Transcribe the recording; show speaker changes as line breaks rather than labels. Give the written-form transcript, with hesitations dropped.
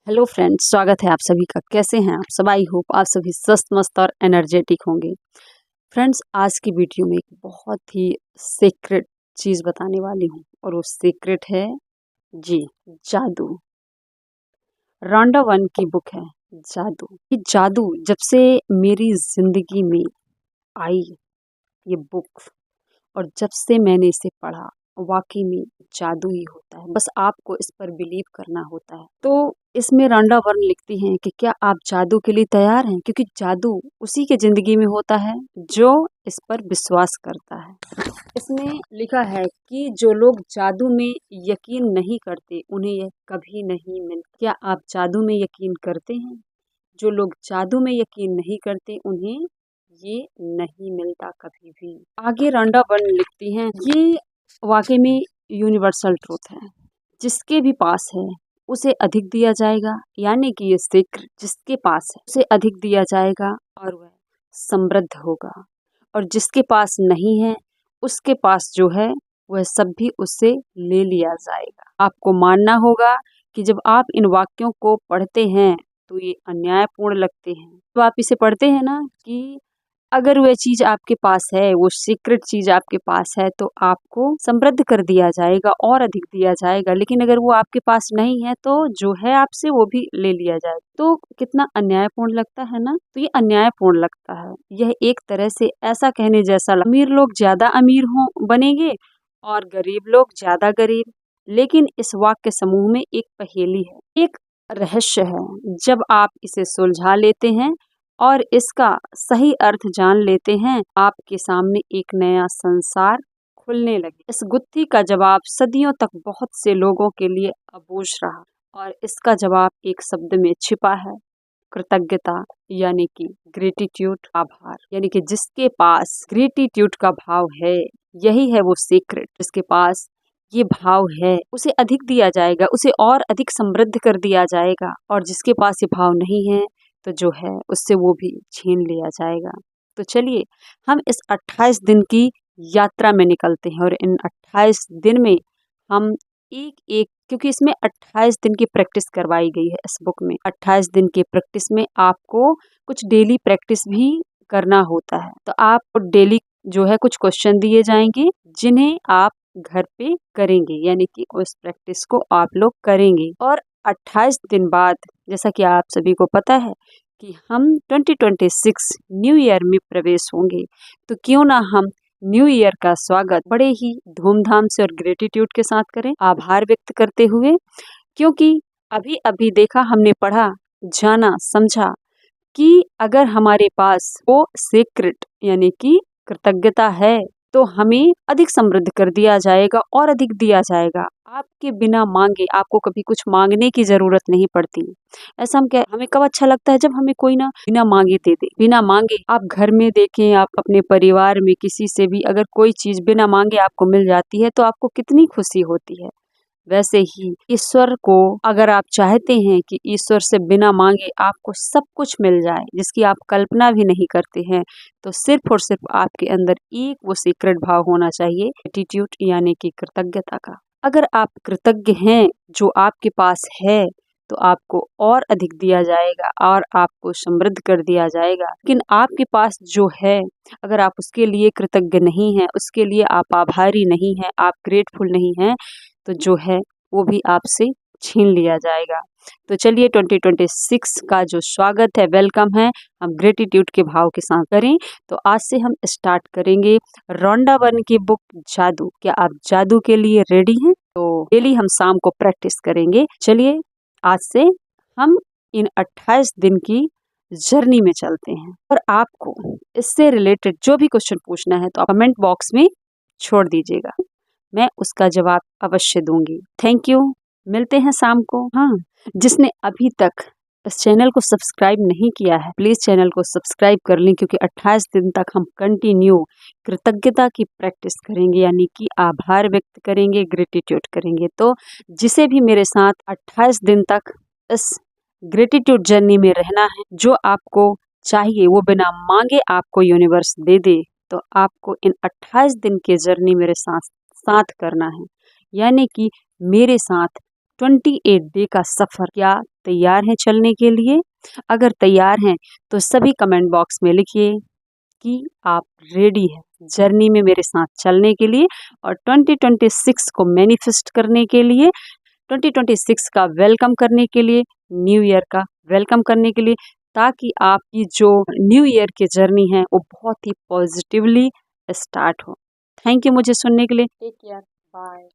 Hello friends, स्वागत है आप सभी का। कैसे हैं आप सब? आई होप आप सभी स्वस्थ मस्त और एनर्जेटिक होंगे। फ्रेंड्स, आज की वीडियो में एक बहुत ही सीक्रेट चीज़ बताने वाली हूँ और वो सीक्रेट है जी जादू। रॉन्डा वन की बुक है जादू। ये जादू जब से मेरी जिंदगी में आई ये बुक, और जब से मैंने इसे पढ़ा, वाकई में जादू ही होता है। बस आपको इस पर बिलीव करना होता है। तो इसमें रंडा वर्ण लिखती हैं कि क्या आप जादू के लिए तैयार हैं, क्योंकि जादू उसी के जिंदगी में होता है जो इस पर विश्वास करता है। इसमें लिखा है कि जो लोग जादू में यकीन नहीं करते उन्हें यह कभी नहीं मिलता। क्या आप जादू में यकीन करते हैं? जो लोग जादू में यकीन नहीं करते उन्हें ये नहीं मिलता कभी भी। आगे रंडा बर्न लिखती हैं, ये वाकई में यूनिवर्सल ट्रूथ है। जिसके भी पास है उसे अधिक दिया जाएगा, यानी कि ये सीक्रेट जिसके पास है उसे अधिक दिया जाएगा और वह समृद्ध होगा। और जिसके पास नहीं है उसके पास जो है वह सब भी उससे ले लिया जाएगा। आपको मानना होगा कि जब आप इन वाक्यों को पढ़ते हैं तो ये अन्यायपूर्ण लगते हैं। तो आप इसे पढ़ते हैं ना कि अगर वह चीज आपके पास है, वो सीक्रेट चीज आपके पास है, तो आपको समृद्ध कर दिया जाएगा और अधिक दिया जाएगा। लेकिन अगर वो आपके पास नहीं है तो जो है आपसे वो भी ले लिया जाएगा। तो कितना अन्यायपूर्ण लगता है ना। तो ये अन्यायपूर्ण लगता है। यह एक तरह से ऐसा कहने जैसा अमीर लोग ज्यादा अमीर हो बनेंगे और गरीब लोग ज्यादा गरीब। लेकिन इस वाक्य समूह में एक पहेली है, एक रहस्य है। जब आप इसे सुलझा लेते हैं और इसका सही अर्थ जान लेते हैं, आपके सामने एक नया संसार खुलने लगे। इस गुत्थी का जवाब सदियों तक बहुत से लोगों के लिए अबूझ रहा, और इसका जवाब एक शब्द में छिपा है, कृतज्ञता, यानी कि ग्रेटिट्यूड, आभार। यानी कि जिसके पास ग्रेटिट्यूड का भाव है, यही है वो सीक्रेट। जिसके पास ये भाव है उसे अधिक दिया जाएगा, उसे और अधिक समृद्ध कर दिया जाएगा। और जिसके पास ये भाव नहीं है तो जो है उससे वो भी छीन लिया जाएगा। तो चलिए हम इस 28 दिन की यात्रा में निकलते हैं, और इन 28 दिन में हम एक एक, क्योंकि इसमें 28 दिन की प्रैक्टिस करवाई गई है इस बुक में। 28 दिन की प्रैक्टिस में आपको कुछ डेली प्रैक्टिस भी करना होता है। तो आपको डेली जो है कुछ क्वेश्चन दिए जाएंगे जिन्हें आप घर पे करेंगे, यानी कि उस प्रैक्टिस को आप लोग करेंगे। और 28 दिन बाद, जैसा कि आप सभी को पता है कि हम 2026 न्यू ईयर में प्रवेश होंगे, तो क्यों ना हम न्यू ईयर का स्वागत बड़े ही धूमधाम से और ग्रेटिट्यूड के साथ करें, आभार व्यक्त करते हुए। क्योंकि अभी अभी देखा, हमने पढ़ा, जाना, समझा कि अगर हमारे पास वो सीक्रेट यानी कि कृतज्ञता है तो हमें अधिक समृद्ध कर दिया जाएगा और अधिक दिया जाएगा। आपके बिना मांगे आपको कभी कुछ मांगने की जरूरत नहीं पड़ती। ऐसा हमें कब अच्छा लगता है? जब हमें कोई ना बिना मांगे दे दे। बिना मांगे आप घर में देखें, आप अपने परिवार में किसी से भी अगर कोई चीज बिना मांगे आपको मिल जाती है तो आपको कितनी खुशी होती है। वैसे ही ईश्वर को अगर आप चाहते हैं कि ईश्वर से बिना मांगे आपको सब कुछ मिल जाए जिसकी आप कल्पना भी नहीं करते हैं, तो सिर्फ और सिर्फ आपके अंदर एक वो सीक्रेट भाव होना चाहिए, एटीट्यूड, यानी कि कृतज्ञता का। अगर आप कृतज्ञ हैं जो आपके पास है तो आपको और अधिक दिया जाएगा और आपको समृद्ध कर दिया जाएगा। लेकिन आपके पास जो है, अगर आप उसके लिए कृतज्ञ नहीं हैं, उसके लिए आप आभारी नहीं हैं, आप ग्रेटफुल नहीं हैं, तो जो है वो भी आपसे छीन लिया जाएगा। तो चलिए 2026 का जो स्वागत है, वेलकम है, हम ग्रेटिट्यूड के भाव के साथ करें। तो आज से हम स्टार्ट करेंगे रॉन्डा बर्न की बुक जादू। क्या आप जादू के लिए रेडी हैं? तो डेली हम शाम को प्रैक्टिस करेंगे। चलिए आज से हम इन 28 दिन की जर्नी में चलते हैं। और आपको इससे रिलेटेड जो भी क्वेश्चन पूछना है तो कमेंट बॉक्स में छोड़ दीजिएगा, मैं उसका जवाब अवश्य दूंगी। थैंक यू, मिलते हैं शाम को। हाँ, जिसने अभी तक इस चैनल को सब्सक्राइब नहीं किया है प्लीज चैनल को सब्सक्राइब कर लें, क्योंकि 28 दिन तक हम कंटिन्यू कृतज्ञता की प्रैक्टिस करेंगे, यानी कि आभार व्यक्त करेंगे, ग्रेटिट्यूड करेंगे। तो जिसे भी मेरे साथ 28 दिन तक इस ग्रेटिट्यूड जर्नी में रहना है, जो आपको चाहिए वो बिना मांगे आपको यूनिवर्स दे दे, तो आपको इन 28 दिन के जर्नी मेरे साथ करना है, यानी कि मेरे साथ 28 डे का सफर। क्या तैयार हैं चलने के लिए? अगर तैयार हैं तो सभी कमेंट बॉक्स में लिखिए कि आप रेडी हैं जर्नी में मेरे साथ चलने के लिए और 2026 को मैनिफेस्ट करने के लिए, 2026 का वेलकम करने के लिए, न्यू ईयर का वेलकम करने के लिए, ताकि आपकी जो न्यू ईयर की जर्नी है वो बहुत ही पॉजिटिवली स्टार्ट हो। थैंक यू मुझे सुनने के लिए। Take care, bye.